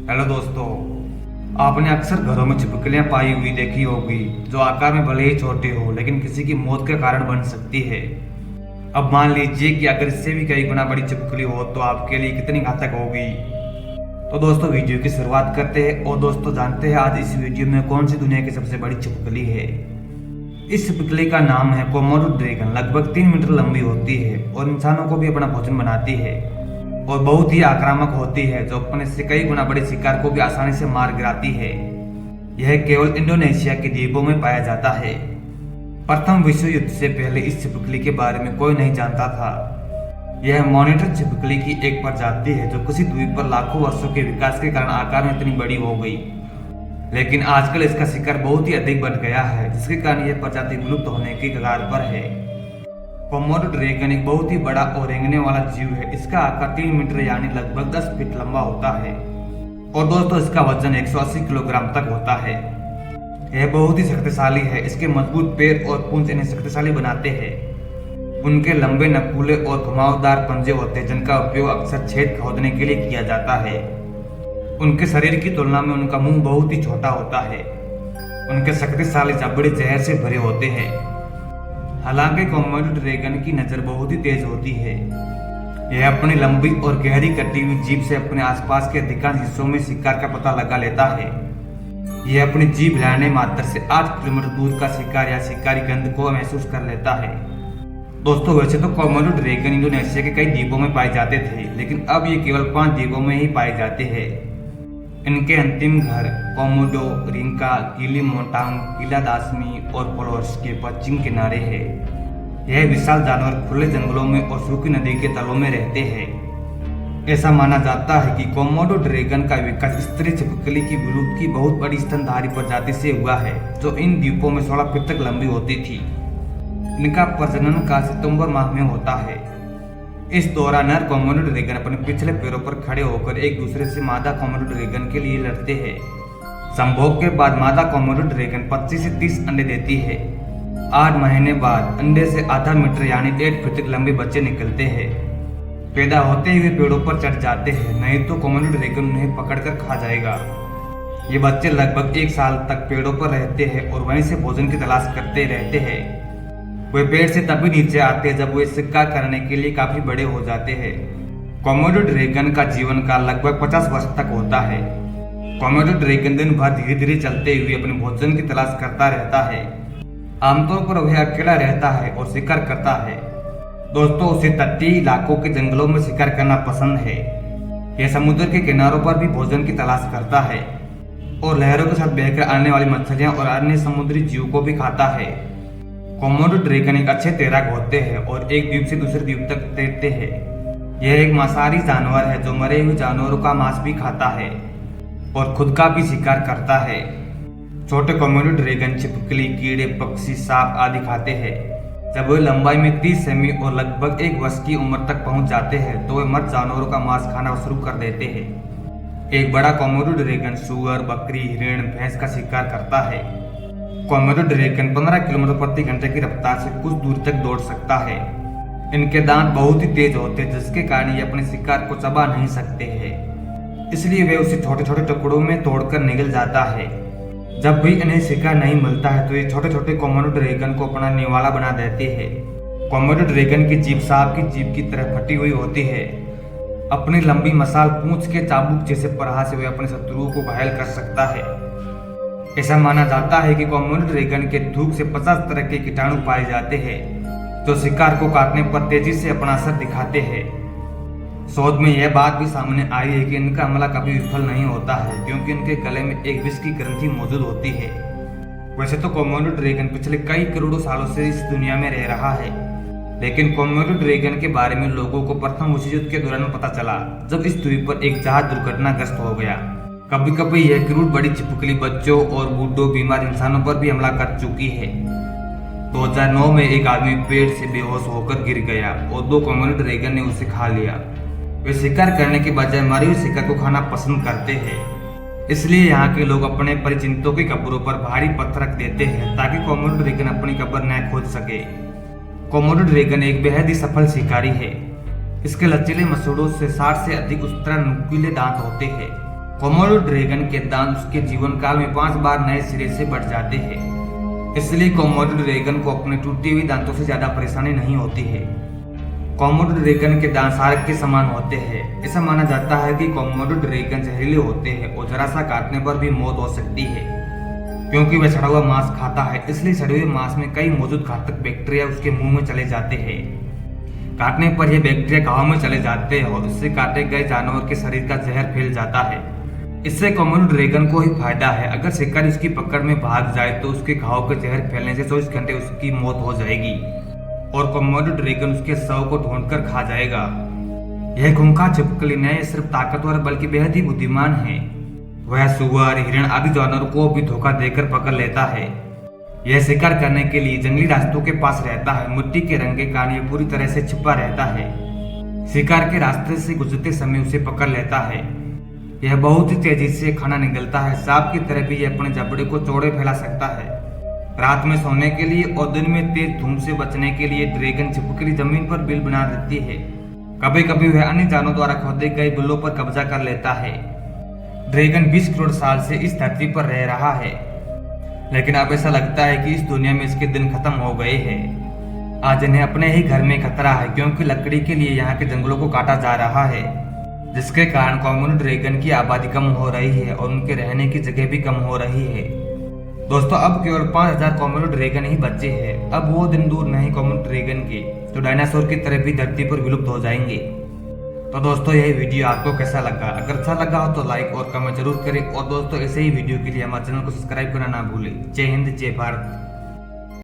Hello दोस्तों, आपने अक्सर घरों में छिपकलियां पाई हुई देखी होगी जो आकार में भले ही छोटी हो लेकिन किसी की मौत का कारण बन सकती है। अब मान लीजिए कि अगर इससे भी कई गुना बड़ी छिपकली हो तो आपके लिए कितनी घातक होगी। तो दोस्तों वीडियो की शुरुआत करते हैं और दोस्तों जानते हैं आज इस वीडियो में कौन सी दुनिया की सबसे बड़ी छिपकली है। इस छिपकली का नाम है कोमोडो ड्रैगन। लगभग 3 मीटर लंबी होती है और इंसानों को भी अपना भोजन बनाती है और बहुत ही आक्रामक होती है जो अपने से कई गुना बड़े शिकार को भी आसानी से मार गिराती है। यह केवल इंडोनेशिया के द्वीपों में पाया जाता है। प्रथम विश्व युद्ध से पहले इस छिपकली के बारे में कोई नहीं जानता था। यह मॉनिटर छिपकली की एक प्रजाति है जो किसी द्वीप पर लाखों वर्षों के विकास के कारण आकार में इतनी बड़ी हो गई, लेकिन आजकल इसका शिकार बहुत ही अधिक बढ़ गया है जिसके कारण यह प्रजाति विलुप्त होने की कगार पर है। कोमोडो ड्रैगन एक बहुत ही बड़ा और रेंगने वाला जीव है। इसका आकार 3 मीटर यानी लगभग 10 फीट लंबा होता है और दोस्तों इसका वजन 180 किलोग्राम तक होता है। यह बहुत ही शक्तिशाली है। इसके मजबूत पैर और पूंछ इन्हें शक्तिशाली बनाते हैं। उनके लंबे नकुले और घुमावदार पंजे होते हैं जिनका उपयोग अक्सर छेद खोदने के लिए किया जाता है। उनके शरीर की तुलना में उनका मुंह बहुत ही छोटा होता है। उनके शक्तिशाली जबड़े जहर से भरे होते हैं। हालांकि कोमोडो ड्रैगन की नजर बहुत ही तेज होती है। यह अपनी लंबी और गहरी कटी हुई जीभ से अपने आसपास के अधिकांश हिस्सों में शिकार का पता लगा लेता है। यह अपनी जीभ हिलाने मात्र से 8 किलोमीटर दूर का शिकार या शिकारी गंध को महसूस कर लेता है। दोस्तों वैसे तो कोमोडो ड्रैगन इंडोनेशिया के कई द्वीपों में पाए जाते थे, लेकिन अब ये केवल 5 द्वीपों में ही पाए जाते हैं। इनके अंतिम घर कोमोडो, रिंका, किलिमोंटांग, किलादास्मी और फ्लोरेस के पश्चिम किनारे है। यह विशाल जानवर खुले जंगलों में और सूखी नदी के तलों में रहते हैं। ऐसा माना जाता है कि कोमोडो ड्रैगन का विकास स्त्री छिपकली की विलुप्त की बहुत बड़ी स्तनधारी प्रजाति से हुआ है जो इन द्वीपों में 16 फीट तक लंबी होती थी। इनका प्रजनन काल सितंबर माह में होता है। इस दौरान नर कोमोडो ड्रैगन अपने पिछले पैरों पर खड़े होकर एक दूसरे से मादा कोमोडो ड्रैगन के लिए लड़ते हैं। संभोग के बाद मादा कोमोडो ड्रैगन 25 से 30 अंडे देती है। 8 महीने बाद अंडे से आधा मीटर यानी 1.5 फीट तक लंबे बच्चे निकलते हैं। पैदा होते हुए पेड़ों पर चढ़ जाते हैं, नहीं तो कोमोडो ड्रैगन उन्हें पकड़कर खा जाएगा। ये बच्चे लगभग 1 साल तक पेड़ों पर रहते हैं और वहीं से भोजन की तलाश करते रहते हैं। वे पेड़ से तभी नीचे आते हैं जब वे शिकार करने के लिए काफी बड़े हो जाते हैं। कोमोडो ड्रैगन का जीवन काल लगभग 50 वर्ष तक होता है। कोमोडो ड्रैगन दिन भर धीरे धीरे चलते हुए अपने भोजन की तलाश करता रहता है। आमतौर पर वह अकेला रहता है और शिकार करता है। दोस्तों उसे तटीय इलाकों के जंगलों में शिकार करना पसंद है। यह समुद्र के किनारों पर भी भोजन की तलाश करता है और लहरों के साथ बहकर आने वाली मछलियां और अन्य समुद्री जीवों को भी खाता है। कोमोडो ड्रैगन एक अच्छे तैराक होते हैं और एक द्वीप से दूसरे द्वीप तक तैरते हैं। यह एक मांसाहारी जानवर है जो मरे हुए जानवरों का मांस भी खाता है और खुद का भी शिकार करता है। छोटे कोमोडो ड्रैगन छिपकली, कीड़े, पक्षी, सांप आदि खाते हैं। जब वे लंबाई में 30 सेमी और लगभग 1 वर्ष की उम्र तक पहुंच जाते हैं तो वे मृत जानवरों का मांस खाना शुरू कर देते हैं। एक बड़ा कोमोडो ड्रैगन सुअर, बकरी, हिरण, भैंस का शिकार करता है। कोमोडो ड्रैगन 15 किलोमीटर प्रति घंटे की रफ्तार से कुछ दूर तक दौड़ सकता है। इनके दांत बहुत ही तेज होते हैं जिसके कारण ये अपने शिकार को चबा नहीं सकते हैं, इसलिए वे उसे छोटे छोटे टुकड़ों में तोड़कर निगल जाता है। जब भी इन्हें शिकार नहीं मिलता है तो ये छोटे छोटे कोमोडो ड्रैगन को अपना निवाला बना देते हैं। कोमोडो ड्रैगन की जीभ सांप की जीभ की तरह फटी हुई होती है। अपनी लंबी मसाल पूंछ के चाबुक जैसे प्रहार से वे अपने शत्रुओं को घायल कर सकता है। ऐसा माना जाता है कि कोमोडो ड्रैगन के थूक से 50 तरह के कीटाणु पाए जाते हैं जो शिकार को काटने पर तेजी से अपना असर दिखाते हैं। शोध में यह बात भी सामने आई है कि इनका हमला कभी विफल नहीं होता है क्योंकि इनके गले में एक विष की ग्रंथि मौजूद होती है। वैसे तो कोमोडो ड्रैगन पिछले कई करोड़ों सालों से इस दुनिया में रह रहा है, लेकिन कोमोडो ड्रैगन के बारे में लोगों को प्रथम विश्व युद्ध के दौरान पता चला जब इस द्वीप पर एक जहाज दुर्घटनाग्रस्त हो गया। कभी कभी यह क्रूर बड़ी छिपकली बच्चों और बूढ़ों बीमार इंसानों पर भी हमला कर चुकी है। 2009 में एक आदमी पेड़ से बेहोश होकर गिर गया और 2 कोमोडो ड्रैगन ने उसे खा लिया। वे शिकार करने के बजाय मरे हुए शिकार को खाना पसंद करते हैं, इसलिए यहाँ के लोग अपने परिचितों की कब्रों पर भारी पत्थर रख देते हैं ताकि कोमोडो ड्रैगन अपनी कब्र न खोद सके। कोमोडो ड्रैगन एक बेहद ही सफल शिकारी है। इसके लचीले मसूड़ों से 60 से अधिक उस्तरा नुकीले दांत होते हैं। कोमोडो ड्रैगन के दांत उसके जीवन काल में 5 बार नए सिरे से बढ़ जाते हैं। इसलिए कोमोडो ड्रैगन को अपने टूटे हुए दांतों से ज्यादा परेशानी नहीं होती है। कोमोडो ड्रैगन के दांत शार्क के समान होते हैं। ऐसा माना जाता है कि कोमोडो ड्रैगन जहरीले होते हैं और जरा सा काटने पर भी मौत हो सकती है, क्योंकि वह सड़ा हुआ मांस खाता है। इसलिए सड़े हुए मांस में कई मौजूद घातक बैक्टीरिया उसके मुंह में चले जाते हैं। काटने पर यह बैक्टीरिया घाव में चले जाते हैं और इससे काटे गए जानवर के शरीर का जहर फैल जाता है। इससे कोमोडो ड्रैगन को ही फायदा है। अगर शिकारी उसकी पकड़ में भाग जाए तो उसके घाव के जहर फैलने से 24 घंटे उसकी मौत हो जाएगी और कोमोडो ड्रैगन उसके शव को ढूंढकर खा जाएगा। यह खूंखार छिपकली न सिर्फ ताकतवर बल्कि बेहद ही बुद्धिमान है। वह सुअर, हिरण आदि जानवरों को भी धोखा देकर पकड़ लेता है। यह शिकार करने के लिए जंगली रास्तों के पास रहता है। मिट्टी के रंग के कारण यह पूरी तरह से छिपा रहता है। शिकार के रास्ते से गुजरते समय उसे पकड़ लेता है। यह बहुत ही तेजी से खाना निगलता है। सांप की तरह भी यह अपने जबड़े को चौड़े फैला सकता है। रात में सोने के लिए और दिन में तेज धूप से बचने के लिए ड्रैगन छिपकली जमीन पर बिल बना देती है। कभी कभी वह अन्य जानवरों द्वारा खोदे गए बिलों पर कब्जा कर लेता है। ड्रैगन 20 करोड़ साल से इस धरती पर रह रहा है, लेकिन अब ऐसा लगता है कि इस दुनिया में इसके दिन खत्म हो गए हैं। आज इन्हें अपने ही घर में खतरा है, क्योंकि लकड़ी के लिए यहाँ के जंगलों को काटा जा रहा है, जिसके कारण कोमोडो ड्रैगन की आबादी कम हो रही है और उनके रहने की जगह भी कम हो रही है। दोस्तों, अब केवल 5000 कोमोडो ड्रैगन ही बचे हैं। अब वो दिन दूर नहीं कोमोडो ड्रैगन के जो डायनासोर की तरह भी धरती पर विलुप्त हो जाएंगे। तो दोस्तों, यह वीडियो आपको कैसा लगा? अगर अच्छा लगा हो तो लाइक और कमेंट जरूर करें और दोस्तों ऐसे ही वीडियो के लिए हमारे चैनल को सब्सक्राइब करना ना भूलें। जय हिंद, जय भारत।